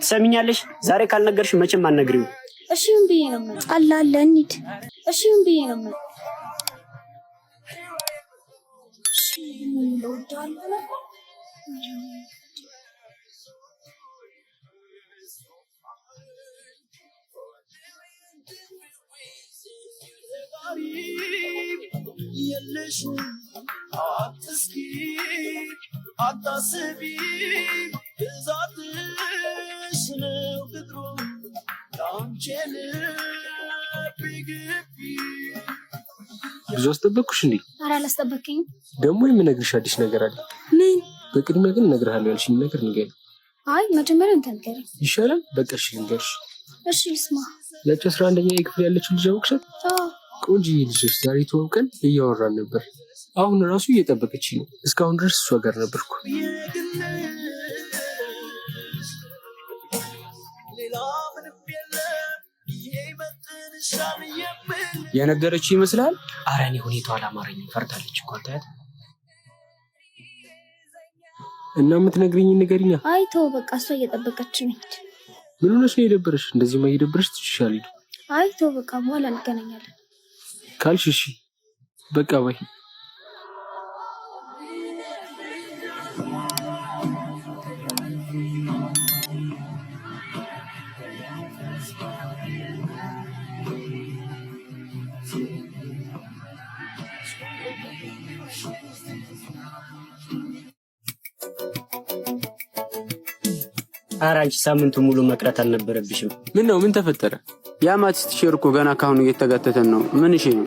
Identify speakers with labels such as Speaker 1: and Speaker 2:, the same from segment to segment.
Speaker 1: ትሰሚኛለሽ? ዛሬ ካልነገርሽ መቼም አልነግሪው።
Speaker 2: እሺ ምን ብዬ ነው ማለት? አላለ እንሂድ። እሺ ምን ብዬ ነው ማለት? እሺ ምን ልወዳለሁ?
Speaker 3: የለሽ አትስኪ አታስቢ ብዛትሽ ነው ቅጥሩ ላንቺን ቢግቢ
Speaker 4: ብዙ አስጠበቅኩሽ እንዴ?
Speaker 2: ኧረ አላስጠበቅኝም።
Speaker 4: ደግሞ የምነግርሽ አዲስ ነገር አለ።
Speaker 2: ምን?
Speaker 4: በቅድሚያ ግን እነግርሃለሁ ያልሽኝ ነገር ንገሪኝ።
Speaker 2: አይ መጀመሪያ እንትን ንገሪኝ
Speaker 4: ይሻላል። በቃ እሺ ልንገርሽ።
Speaker 2: እሺ ልስማ።
Speaker 4: ያቺ 11ኛ ክፍል ያለችው ልጅ አውቅሻት?
Speaker 2: አዎ
Speaker 4: ቆንጆዬ ልጅ ነች። ዛሬ ተዋውቀን እያወራን ነበር። አሁን ራሱ እየጠበቀችኝ ነው። እስካሁን ድረስ እሷ ጋር ነበርኩ።
Speaker 1: የነገረችው ይመስላል። ኧረ እኔ ሁኔታው አላማረኝም። ፈርታለች እኮ አታያት።
Speaker 4: እና የምትነግሪኝ ንገሪኛ።
Speaker 2: አይ ተው በቃ እሷ እየጠበቀችኝ ነው።
Speaker 4: ምን ሆነሽ ነው የደበረሽ? እንደዚህ ማይደብርሽ ትችሻለሽ።
Speaker 2: አይ ተው በቃ በኋላ እንገናኛለን
Speaker 4: ካልሽ እሺ በቃ ባይ።
Speaker 1: ኧረ አንቺ ሳምንቱ ሙሉ መቅረት አልነበረብሽም።
Speaker 4: ምን ነው? ምን ተፈጠረ?
Speaker 5: ያ ማቲስ ቲቸር እኮ ገና ካሁኑ እየተጋተተን ነው። ምን እሺ ነው?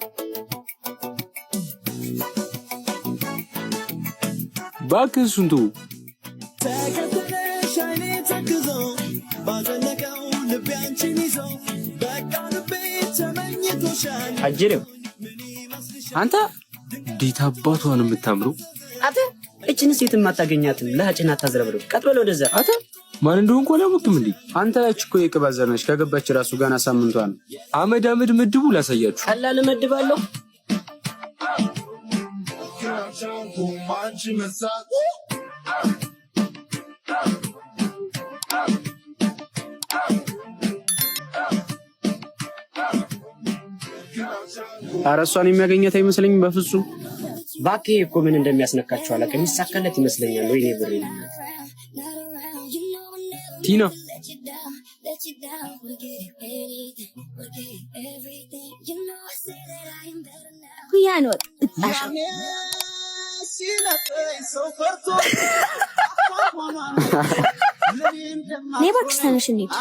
Speaker 4: እባክህ እሱን ተው።
Speaker 3: ተከተለሽ አይኔ ተክዞ ባዘለቀው ልቤ አንቺን ይዞ በቃ ልቤ ተመኝቶሻል።
Speaker 1: አጅሬው
Speaker 4: አንተ እንዴት አባቷ ነው የምታምረው?
Speaker 1: አተ እቺን ሴትም አታገኛትም። ለሀጭና ታዝረብረው ቀጥ ብለው ወደዛ።
Speaker 4: አተ ማን እንደሆነ እኮ አላወቅም እንዴ?
Speaker 5: አንተ እኮ የቅባዘር ነች። ከገባች ራሱ ገና ሳምንቷ ነው።
Speaker 4: አመድ አመድ ምድቡ ላሳያችሁ።
Speaker 1: ቀላል መድባለሁ።
Speaker 5: ኧረ እሷን የሚያገኘት አይመስለኝም በፍጹም።
Speaker 1: እባክህ እኮ ምን እንደሚያስነካቸው አላውቅም። የሚሳካለት ይመስለኛል። ወይኔ ብሬ
Speaker 4: ቲና
Speaker 2: ሁያን ወጥ እጣሽ እባክሽ ተነሽ እንሂድ።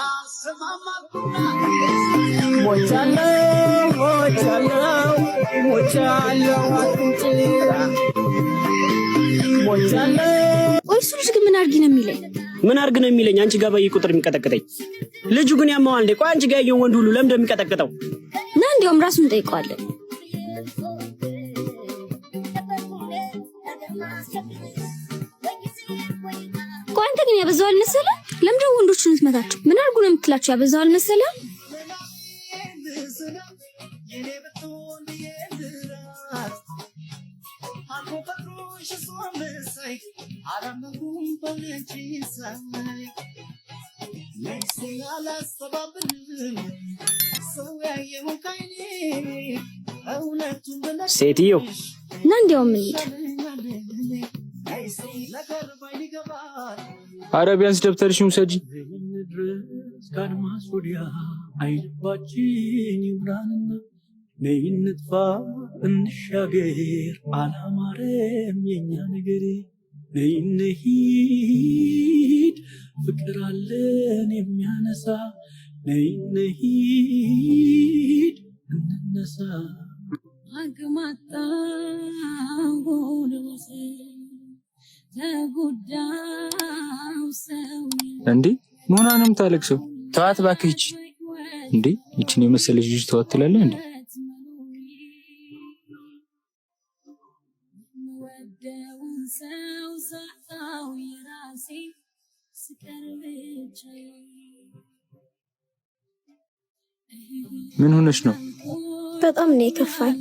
Speaker 2: ቆይ እሱ ልጅ ግን ምን አድርጊ ነው የሚለኝ?
Speaker 1: ምን አድርግ ነው የሚለኝ? አንቺ ጋር በየቁጥር የሚቀጠቅጠኝ ልጁ ግን ያማዋል እንዴ? ቆይ አንቺ ጋር ያየውን ወንድ ሁሉ ለምን እንደሚቀጠቅጠው
Speaker 2: እና እንዲያውም ራሱን እንጠይቀዋለን። ቆይ አንተ ግን ያበዛው አልመሰለህ? ለምን ደግሞ ወንዶችን የምትመታቸው? ምን አድርጉ ነው የምትላቸው? ያበዛው አልመሰለህ?
Speaker 1: ሴትዮ
Speaker 2: እና እንዲያውም እንሂድ።
Speaker 4: ኧረ ቢያንስ ደብተርሽን ውሰጂ።
Speaker 3: ነይ እንጥፋ እንሻገር አላማረም የኛ ነገር ነይ እንሂድ ፍቅር አለን የሚያነሳ ነይ እንሂድ እንነሳ
Speaker 6: አግማጣው ወለሰ ተጎዳው ሰው
Speaker 4: እንዴ ምን ሆነ ነው የምታለቅሰው?
Speaker 5: ተዋት እባክህ።
Speaker 4: እንዴ ይቺን የመሰለች ልጅ ተዋት ትላለህ እንዴ? ምን ሆነሽ ነው?
Speaker 2: በጣም ነው የከፋኝ።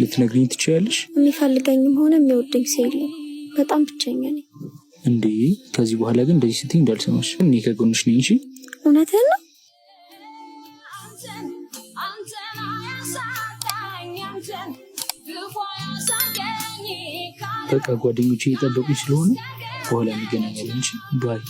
Speaker 4: ልትነግሪኝ ትችያለሽ?
Speaker 2: የሚፈልገኝም ሆነ የሚወደኝ ሰው የለም። በጣም ብቸኛ ነኝ።
Speaker 3: እንዴ ከዚህ በኋላ ግን እንደዚህ ስትይ እንዳልሰማሽ። እኔ ከጎንሽ ነኝ። እሺ
Speaker 2: እውነትህን ነው?
Speaker 3: በቃ ጓደኞቼ እየጠበቁኝ ስለሆነ በኋላ እንገናኛለን። እሺ ባይ።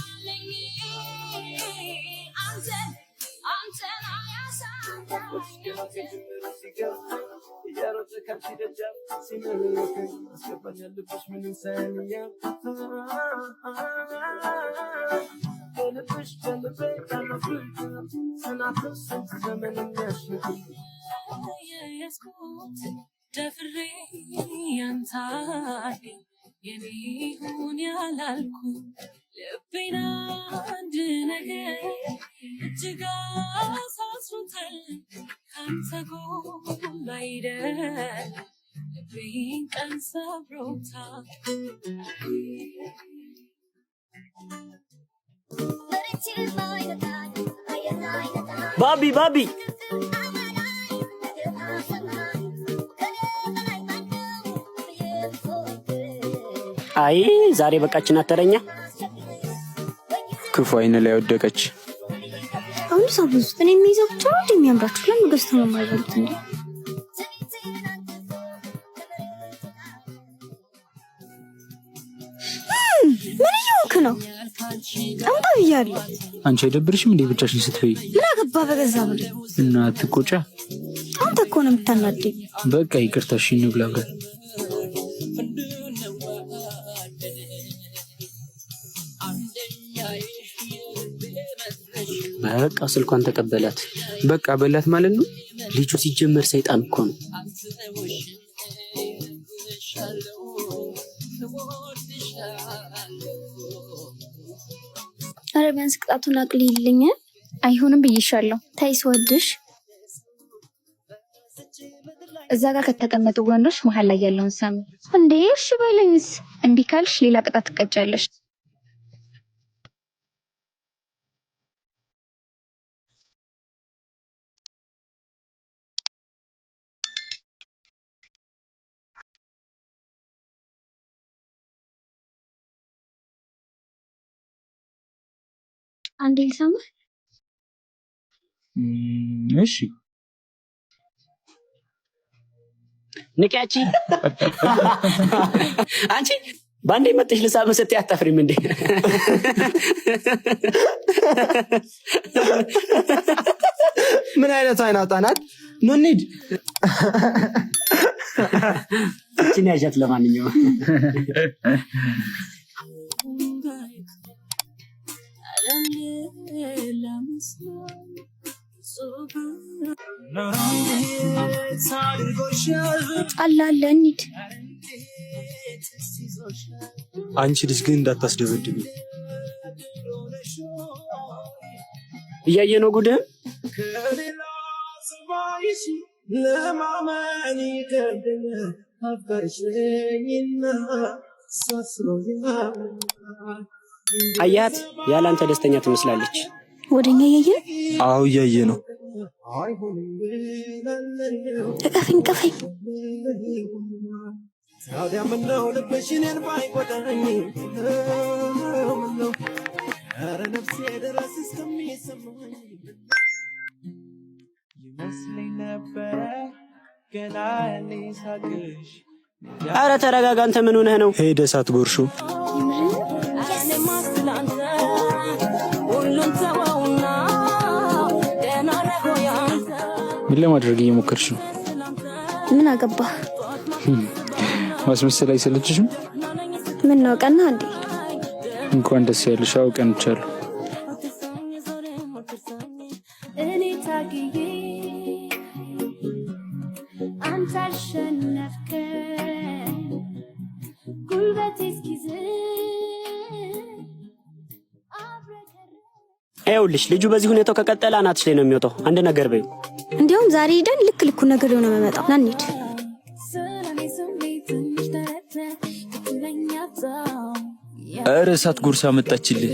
Speaker 6: ደፍሬ ያንታል የኔውን ያላልኩ ልቤን አንድ ነገር እጅግ አሳስሮታል ካንተ ጎን አይደል ልቤን ቀን ሰብሮታል
Speaker 1: ባቢ አይ ዛሬ በቃችን አተረኛ
Speaker 5: ክፉ አይን ላይ ወደቀች።
Speaker 2: አሁን ሳብዙ እኔ የሚይዘው ብቻ ነው የሚያምራችሁ። ለምን ገዝተው ነው የማይበሉት እንዴ? ምን እየሆንክ ነው? አምጣ ብያለሁ።
Speaker 3: አንቺ አይደብርሽም እንዴ ብቻሽን ስትበይ?
Speaker 2: ምን አገባ በገዛ ብለ
Speaker 3: እና ትቆጫ።
Speaker 2: አንተ እኮ ነው የምታናደኝ።
Speaker 3: በቃ ይቅርታ እሺ እንብላ አብረን።
Speaker 1: በቃ ስልኳን ተቀበላት።
Speaker 5: በቃ በላት ማለት ነው።
Speaker 1: ልጁ ሲጀመር ሰይጣን እኮ ነው።
Speaker 2: ኧረ ቢያንስ ቅጣቱን አቅልይልኝ።
Speaker 7: አይሆንም ብዬሻለሁ።
Speaker 2: ተይ ስወድሽ።
Speaker 7: እዛ ጋር ከተቀመጡ ወንዶች መሀል ላይ ያለውን ሳሚ።
Speaker 2: እንዴ እሺ በለኝስ።
Speaker 7: እምቢ ካልሽ ሌላ ቅጣት ትቀጫለሽ።
Speaker 2: አንዴ ልሰማ።
Speaker 3: እሺ
Speaker 1: ንቂያቺ አንቺ ባንዴ መጥሽ ልሳም ስትይ አታፍሪም እንዴ?
Speaker 5: ምን አይነት አይናውጣ ናት? ኑ እንሂድ።
Speaker 1: እቺን ያዣት። ለማንኛውም
Speaker 2: አላለ እንሂድ።
Speaker 5: አንቺ ልጅ ግን እንዳታስደበድቢ።
Speaker 1: እያየ ነው ጉድህን። አያት ያላንተ ደስተኛ ትመስላለች።
Speaker 2: ወደኛ እያየ ነው።
Speaker 5: አዎ እያየ ነው።
Speaker 2: እቀፈኝ።
Speaker 1: አረ ተረጋጋ። አንተ ምን ሆነህ ነው?
Speaker 5: ሄደ ሳትጎርሹ።
Speaker 3: ምን ለማድረግ እየሞከርሽ ነው?
Speaker 2: ምን አገባህ?
Speaker 3: ማስመሰል አይሰለችሽም?
Speaker 2: ምን ነው ቀና እንዴ?
Speaker 3: እንኳን ደስ ያለሽ። አውቀንቻለሁ።
Speaker 2: እኔ ታግዬ አንተ አሸነፍከ ጉልበቴ እስኪዝ።
Speaker 1: ይኸውልሽ ልጁ በዚህ ሁኔታው ከቀጠለ አናትሽ ላይ ነው የሚወጣው። አንድ ነገር በይው።
Speaker 2: እንዲያውም ዛሬ ሄደን ልክ ነገር የሆነ መመጣው ና እንሂድ።
Speaker 3: ኧረ ሳትጎርሳ መጣችልህ።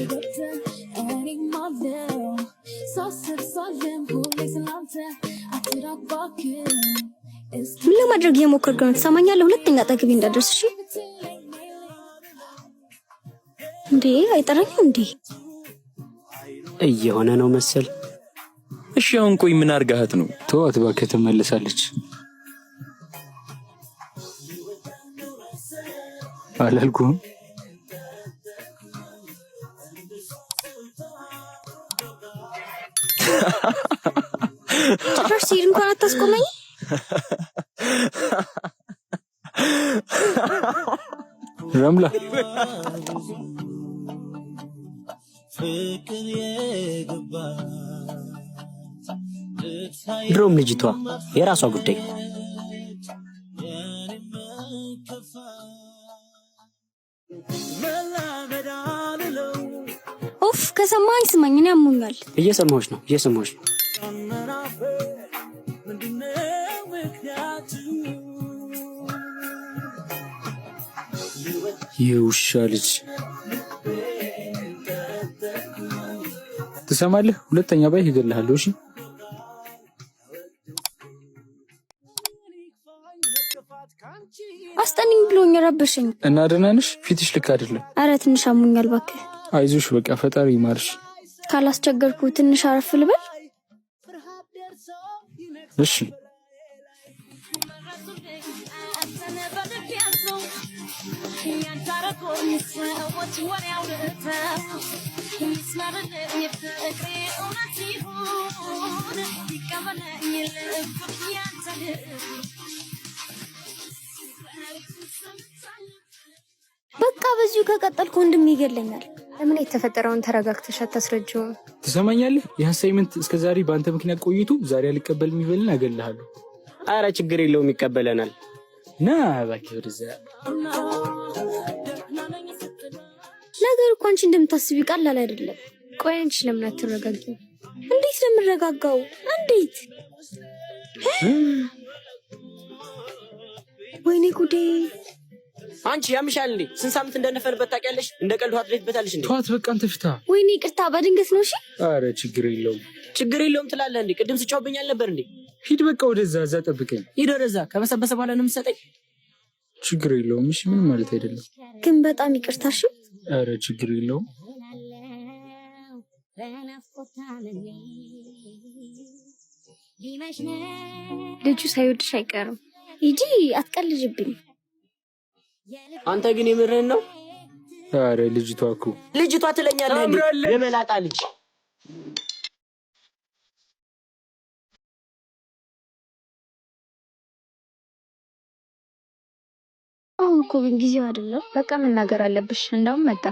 Speaker 2: ምን ለማድረግ እየሞከርክ ነው? ትሰማኛለህ? ሁለተኛ አጠገቤ እንዳትደርስ እሺ? እንዴ አይጠራኝም እንዴ?
Speaker 1: እየሆነ ነው መሰል።
Speaker 8: እሺ አሁን ቆይ ምን አርጋሃት ነው?
Speaker 3: ተዋት እባክህ ትመለሳለች አላልኩም?
Speaker 2: ጭራሽ ሲል እንኳን አታስቆመኝ።
Speaker 3: ረምላ
Speaker 1: ድሮም ልጅቷ የራሷ ጉዳይ።
Speaker 2: ኡፍ ከሰማኝ ስማኝ፣ እኔ ያሙኛል።
Speaker 1: እየሰማሁሽ ነው።
Speaker 3: የውሻ ልጅ ትሰማለህ? ሁለተኛ ባይ ይገድልሃለሁ። እሺ
Speaker 2: አስጠንኝ ብሎኝ ረበሸኝ።
Speaker 3: እና ደህና ነሽ? ፊትሽ ልክ አይደለም።
Speaker 2: አረ ትንሽ አሙኛል እባክህ።
Speaker 3: አይዞሽ በቃ ፈጣሪ ይማርሽ።
Speaker 2: ካላስቸገርኩ ትንሽ አረፍ ልበል?
Speaker 3: እሺ
Speaker 2: በቃ በዚሁ ከቀጠልኩ ወንድሜ ይገለኛል። ለምን የተፈጠረውን ተረጋግተሽ አታስረጂውም?
Speaker 3: ትሰማኛለህ? የአሳይመንት እስከዛሬ በአንተ ምክንያት ቆይቱ ዛሬ አልቀበል የሚበልን አገልሃለሁ።
Speaker 1: አረ ችግር የለውም ይቀበለናል።
Speaker 3: ና እባክህ ወደዛ።
Speaker 2: ነገር እኮ አንቺ እንደምታስቢ ቀላል አይደለም።
Speaker 7: ቆይ አንቺ ለምን አትረጋጊም?
Speaker 2: እንዴት ነው የምረጋጋው? እንዴት? ወይኔ ጉዴ!
Speaker 1: አንቺ ያምሻል እንዴ? ስንት ሳምንት እንደነፈንበት ታውቂያለሽ? እንደ ቀልዱ አትሌትበታለሽ እንዴ?
Speaker 3: ተዋት በቃ አንተ ፍታ።
Speaker 2: ወይኔ ይቅርታ፣ በድንገት ነው። እሺ
Speaker 3: አረ ችግር የለውም።
Speaker 1: ችግር የለውም ትላለህ እንዴ? ቅድም ስጫውብኝ አልነበር እንዴ?
Speaker 3: ሂድ በቃ ወደዛ፣ እዛ ጠብቀኝ።
Speaker 1: ሂድ ወደዛ። ከበሰበሰ በኋላ ነው የምትሰጠኝ።
Speaker 3: ችግር የለውም። እሺ ምንም ማለት አይደለም።
Speaker 2: ግን በጣም ይቅርታ። እሺ
Speaker 3: አረ ችግር የለውም።
Speaker 7: ልጁ ሳይወድሽ አይቀርም።
Speaker 2: ሂጂ፣ አትቀልጅብኝ።
Speaker 1: አንተ ግን የምርህን ነው?
Speaker 3: አረ ልጅቷ
Speaker 1: ትለኛለህ እንዴ? የመላጣ ልጅ።
Speaker 2: አሁን እኮ ግን ጊዜው አይደለም።
Speaker 7: በቃ መናገር አለብሽ። እንዳውም መጣ።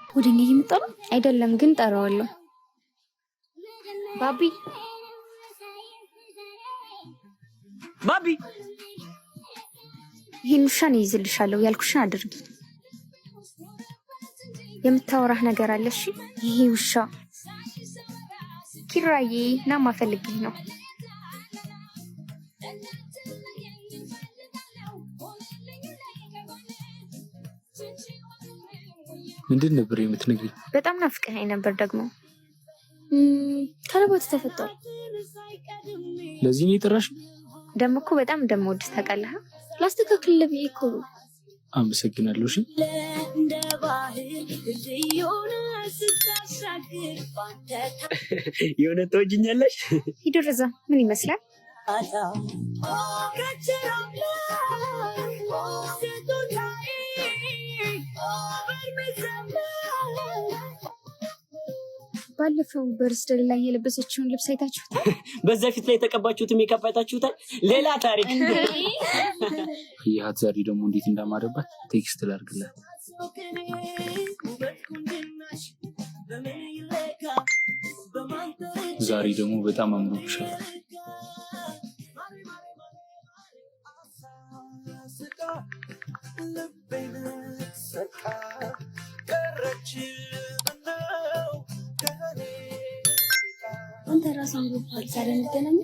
Speaker 2: ወደኛ እየመጣ ነው
Speaker 7: አይደለም? ግን ጠራዋለሁ።
Speaker 2: ባቢ
Speaker 7: ይህን ውሻን ይይዝልሻለሁ። ያልኩሽን አድርጊ። የምታወራህ ነገር አለ? እሺ ይሄ ውሻ ኪራዬ ና ማፈልግህ ነው።
Speaker 3: ምንድን ነበር የምትነግሪኝ?
Speaker 7: በጣም ናፍቀኸኝ ነበር። ደግሞ
Speaker 2: ከረባት ተፈቷል።
Speaker 3: ለዚህ ነው የጠራሽ?
Speaker 7: ደግሞ እኮ በጣም እንደምወድሽ ታውቃለህ።
Speaker 2: ላስተካክልልህ ብዬ እኮ ነው።
Speaker 3: አመሰግናለሁ። እሺ
Speaker 1: የሆነ ተወጅኛለሽ።
Speaker 7: ሂድ ወደዛ። ምን ይመስላል?
Speaker 2: ባለፈው በርዝደር ላይ የለበሰችውን ልብስ አይታችሁታል?
Speaker 1: በዛ ፊት ላይ የተቀባችሁት ሜካፕ አይታችሁታል? ሌላ ታሪክ።
Speaker 3: ይሃት ዛሬ ደግሞ እንዴት እንዳማረባት ቴክስት ላድርግላት። ዛሬ ደግሞ በጣም አምሮብሻል።
Speaker 2: አንተ ራስህ አምሮብሃል። ዛሬ እንገናኝ።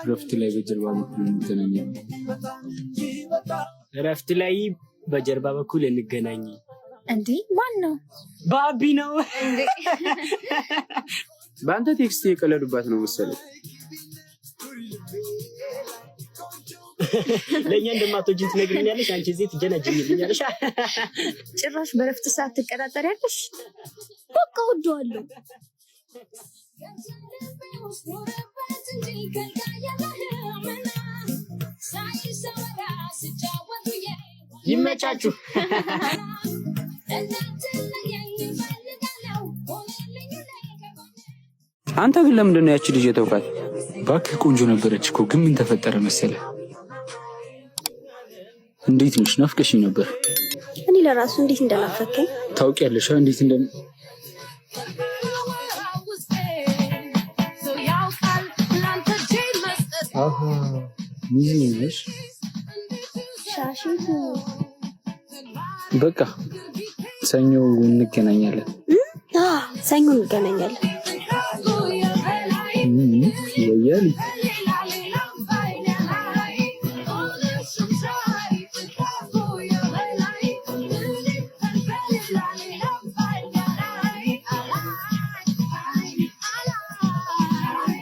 Speaker 3: ረፍት ላይ በጀርባ በኩል እንገናኝ።
Speaker 1: ረፍት ላይ በጀርባ በኩል እንገናኝ።
Speaker 2: እንዴ ማን ነው?
Speaker 1: ባቢ ነው።
Speaker 5: በአንተ ቴክስት የቀለዱባት ነው መሰለኝ።
Speaker 1: ለኛ እንደማትወጂኝ ትነግሪኛለሽ አንቺ እዚህ ትጀነጅኝልኛለሽ
Speaker 7: ጭራሽ በረፍት ሰዓት ትቀጣጠሪያለሽ
Speaker 2: በቃ ወደዋለሁ
Speaker 1: ይመቻችሁ
Speaker 5: አንተ ግን ለምንድን ነው ያቺ ልጅ የተውካት?
Speaker 3: እባክህ ቆንጆ ነበረች እኮ ግን ምን ተፈጠረ መሰለህ? እንዴት ነሽ? ናፍቀሽኝ ነበር።
Speaker 2: እኔ ለራሱ እንዴት እንደናፈከኝ
Speaker 3: ታውቂያለሽ እንዴት አሃ ሚዜሽ
Speaker 2: ሻሽቱ
Speaker 3: በቃ ሰኞ እንገናኛለን።
Speaker 2: ሰኞ እንገናኛለን።
Speaker 3: ወያሊ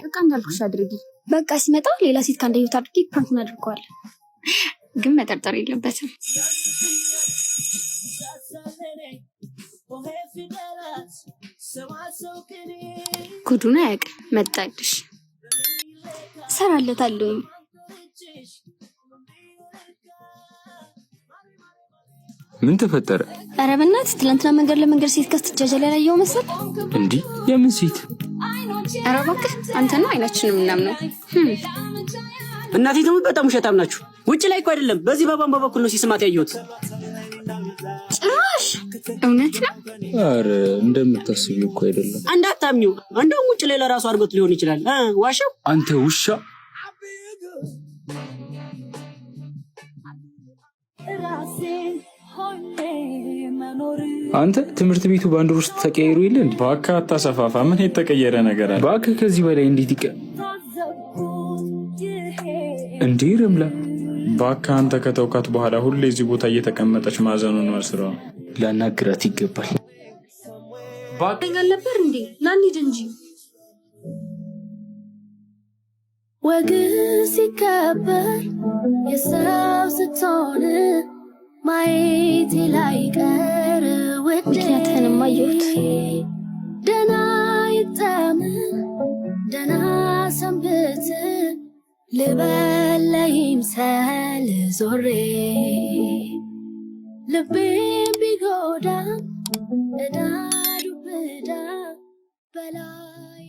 Speaker 7: በቃ እንዳልኩሽ አድርጊ።
Speaker 2: በቃ ሲመጣ ሌላ ሴት ካንደዩት አድርጊ ፕራንክ እናድርገዋለን።
Speaker 7: ግን መጠርጠር የለበትም። ጉዱን አያውቅም። መጣልሽ
Speaker 2: እሰራለታለሁ።
Speaker 8: ምን ተፈጠረ?
Speaker 2: ኧረ በእናትህ ትናንትና መንገድ ለመንገድ ሴት ከስትጃጃል ያላየው መሰል
Speaker 8: እንዴ? የምን ሴት?
Speaker 7: ኧረ እባክህ አንተና አይናችንም ምናምነው።
Speaker 1: እናቴ ደግሞ በጣም ውሸታም ናችሁ። ውጭ ላይ እኮ አይደለም በዚህ በቧንቧ በኩል ነው ሲስማት ያየሁት።
Speaker 2: ጭራሽ
Speaker 7: እውነት ነው?
Speaker 3: ኧረ እንደምታስቢው እኮ አይደለም።
Speaker 1: እንዳታምኚው እንደውም ውጭ ላይ ለራሱ አድርጎት ሊሆን ይችላል። ዋሻው
Speaker 3: አንተ ውሻ። አንተ ትምህርት ቤቱ በአንድ ውስጥ ተቀየሩ የለ እንዴ?
Speaker 8: እባክህ አታሰፋፋ። ምን የተቀየረ ነገር አለ?
Speaker 3: እባክህ ከዚህ በላይ እንዴት እንዴ ረምላ
Speaker 8: እባክህ አንተ ከተውካት በኋላ ሁሌ እዚህ ቦታ እየተቀመጠች ማዘኑን ነው ስራው።
Speaker 3: ላናግራት ይገባል።
Speaker 2: ባቀኝ አልነበር እንዴ? ናንሂድ እንጂ
Speaker 6: ወግ ሲከበር የሰው ስትሆን ማየቴ ላይቀር ውዴ
Speaker 2: ምክንያትህንም አየሁት።
Speaker 6: ደህና ይግጠም ደህና ሰንብት ልበል ለይምሰል ዞሬ ልቤም ቢጎዳም እዳ ዱብዳ በላይ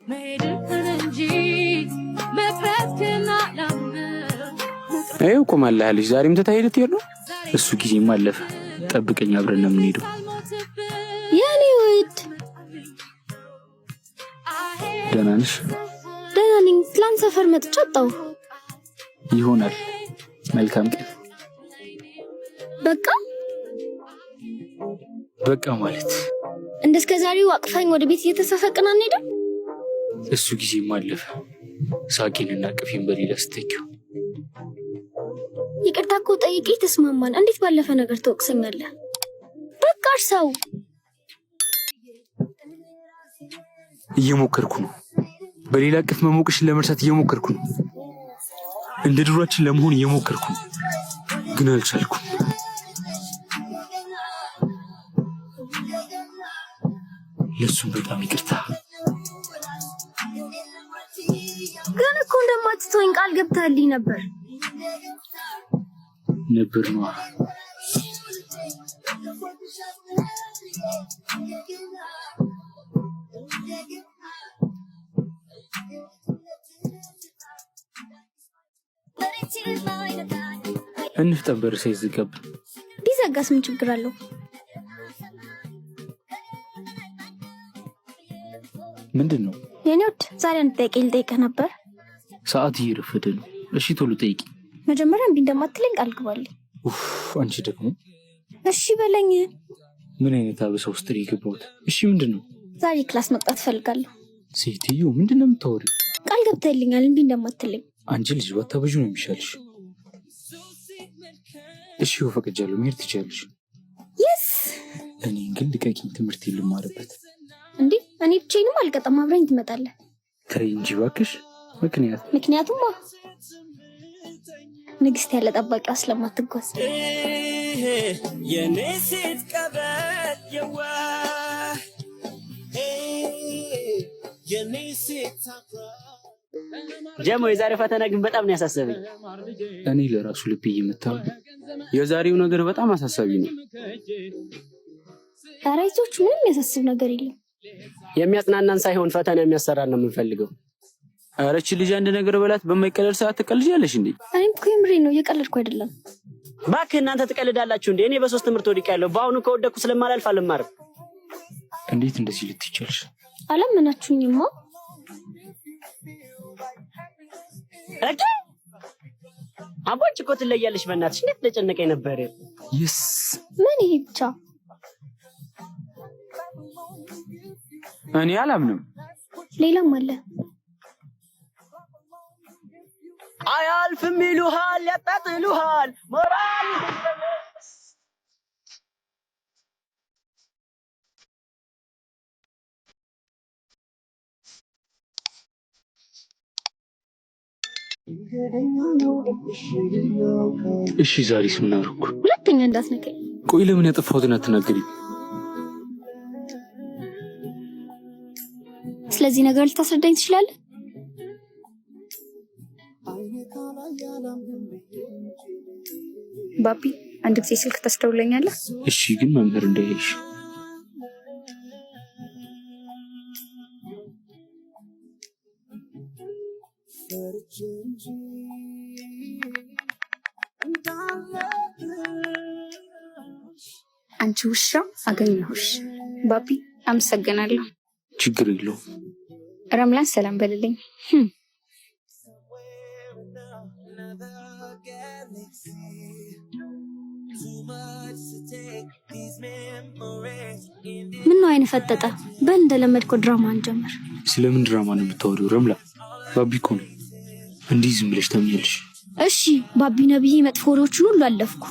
Speaker 6: መሄድህን እንጂ መቅረትህን አላምነው።
Speaker 5: ይኸው ቆማለች። ዛሬም ትታሄድ ትሄድ ነው።
Speaker 3: እሱ ጊዜም አለፈ። ጠብቀኝ፣ አብረን ነው የምንሄደው።
Speaker 2: የኔ ውድ
Speaker 3: ደህና ነሽ?
Speaker 2: ደህና ነኝ። ትላንት ሰፈር መጥቼ አጣሁ።
Speaker 3: ይሆናል። መልካም ቀን። በቃ ማለት
Speaker 2: እንደስከ ዛሬው አቅፋኝ ወደ ቤት እየተሳሳቅን አንሄድም?
Speaker 3: እሱ ጊዜም አለፈ። ሳቂንና ቅፌን በሌላ ስተኪው።
Speaker 2: ይቅርታ እኮ ጠይቄ ተስማማን። እንዴት ባለፈ ነገር ትወቅሰኛለህ? በቃ እርሳው።
Speaker 3: እየሞከርኩ ነው። በሌላ ቅፍ መሞቅሽን ለመርሳት እየሞከርኩ ነው። እንደ ድሯችን ለመሆን እየሞከርኩ ነው፣ ግን አልቻልኩም። ለሱም በጣም ይቅርታ።
Speaker 2: ግን እኮ እንደማትተወኝ ቃል ገብተህልኝ ነበር
Speaker 3: ነው። እንፍጠበር ሳይዘጋብ
Speaker 2: ቢዘጋስ ምን ችግር አለው?
Speaker 3: ምንድነው?
Speaker 2: የኔ ወድ ዛሬ አንድ ጥያቄ ልጠይቅህ ነበር።
Speaker 3: ሰዓት እየረፈደ ነው። እሺ ቶሎ ጠይቂ።
Speaker 2: መጀመሪያ እምቢ እንደማትለኝ ቃል ግባልኝ።
Speaker 3: አንቺ ደግሞ
Speaker 2: እሺ በለኝ።
Speaker 3: ምን አይነት አበሳ ውስጥ ነው የገባሁት? እሺ ምንድነው?
Speaker 2: ዛሬ ክላስ መቅጣት ፈልጋለሁ።
Speaker 3: ሴትዮ ምንድነው የምታወሪው?
Speaker 2: ቃል ገብተህልኛል እምቢ እንደማትለኝ።
Speaker 3: አንቺ ልጅ ባታበዡ ነው የሚሻልሽ። እሺ ፈቅጃለሁ፣ መሄድ ትችያለሽ።
Speaker 2: የስ
Speaker 3: እኔ ግን ልቀቂኝ፣ ትምህርት ልማርበት።
Speaker 2: እንዴ እኔ ብቻዬንም አልቀጣም፣ አብረኝ ትመጣለህ።
Speaker 3: ተይ እንጂ እባክሽ። ምክንያቱም
Speaker 2: ንግስት ያለ ጠባቂዋ ስለማትጓዝ
Speaker 1: የኔ ሴት ቀበጥ የዋ የኔ ሴት ጀሞ የዛሬ ፈተና ግን በጣም ነው ያሳሰበኝ።
Speaker 4: እኔ ለራሱ ልብ እየመታው
Speaker 5: የዛሬው ነገር በጣም አሳሳቢ ነው።
Speaker 2: አራይቶች ምንም ያሳስብ ነገር የለም።
Speaker 1: የሚያጽናናን ሳይሆን ፈተና የሚያሰራን ነው የምንፈልገው።
Speaker 5: አረች ልጅ አንድ ነገር በላት በማይቀለል ሰዓት ትቀልጃለሽ እንዴ?
Speaker 2: እኔም እኮ የምሬ ነው እየቀለድኩ አይደለም።
Speaker 1: እባክህ እናንተ ትቀልዳላችሁ እንዴ? እኔ በ3 ትምህርት ወድቄያለሁ። በአሁኑ ከወደኩ ስለማላልፍ አልማርም።
Speaker 4: እንዴት እንደዚህ ልትይቻልሽ?
Speaker 2: አላመናችሁኝማ።
Speaker 1: እሺ አቦጭ እኮ ትለያለሽ። በእናትሽ እንዴት ተጨነቀኝ ነበር።
Speaker 4: ይስ
Speaker 2: ምን ይሄ ብቻ?
Speaker 5: እኔ አላምንም።
Speaker 2: ሌላም አለ።
Speaker 1: አያልፍም ይሉሃል፣ ያጣጥሉሃል ሞራል
Speaker 4: እሺ ዛሬስ ምን አደረኩ?
Speaker 2: ሁለተኛ እንዳትነካኝ።
Speaker 4: ቆይ ለምን ያጠፋሁትን አትናገሪም?
Speaker 2: ስለዚህ ነገር ልታስረዳኝ ትችላለህ?
Speaker 7: ባቢ አንድ ጊዜ ስልክ ታስደውለኛለህ?
Speaker 4: እሺ ግን መምህር እንዳይሽ
Speaker 7: አንቺ ውሻ አገኘሁሽ። ባቢ አመሰግናለሁ።
Speaker 4: ችግር የለውም።
Speaker 7: ረምላን ሰላም በልልኝ።
Speaker 2: ምን ነው አይነ ፈጠጠ? በል እንደለመድከው ድራማ እንጀምር።
Speaker 4: ስለምን ድራማ ነው የምታወሪው? ረምላ ባቢ እኮ ነው። እንዲህ ዝም ብለሽ ታምኛለሽ?
Speaker 2: እሺ ባቢ ነብይ መጥፎ ወሬዎችን ሁሉ አለፍኩ።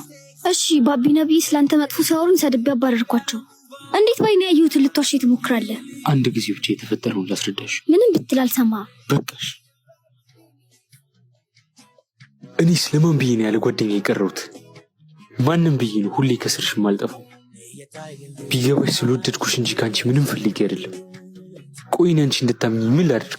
Speaker 2: እሺ ባቢ ነብይ ስላንተ መጥፎ ሲያወሩኝ ሰድቤ አባረርኳቸው። እንዴት ባይኔ ያዩትን ልትዋሽ ትሞክራለህ?
Speaker 4: አንድ ጊዜ ብቻ የተፈጠረውን ላስረዳሽ።
Speaker 2: ምንም ብትል አልሰማ።
Speaker 4: በቃሽ። እኔ ስለማን ብዬ ነው ያለ ጓደኛ የቀረሁት? ማንም ብዬ ነው ሁሌ ከስርሽ ማልጠፋው? ቢገባሽ ስለወደድኩሽ እንጂ ካንቺ ምንም ፈልጌ አይደለም። ቆይ እኔ አንቺ እንድታምኚ ምን ላድርግ?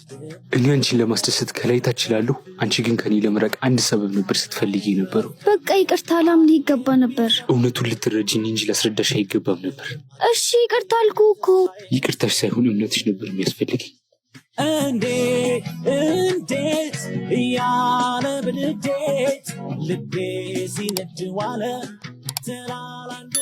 Speaker 4: እኔ አንቺን ለማስደሰት ከላይ ታች እላለሁ። አንቺ ግን ከኔ ለመራቅ አንድ ሰበብ ነበር ስትፈልጊ ነበረው።
Speaker 2: በቃ ይቅርታ፣ ላምንህ ይገባ ነበር።
Speaker 4: እውነቱን ልትረጂኝ እንጂ ላስረዳሽ አይገባም ነበር።
Speaker 2: እሺ ይቅርታ አልኩህ እኮ።
Speaker 4: ይቅርታሽ ሳይሆን እምነትሽ ነበር የሚያስፈልገኝ።
Speaker 1: እንዴት እያለ ብንዴት ልቤ ሲነድ ዋለ ተላላንድ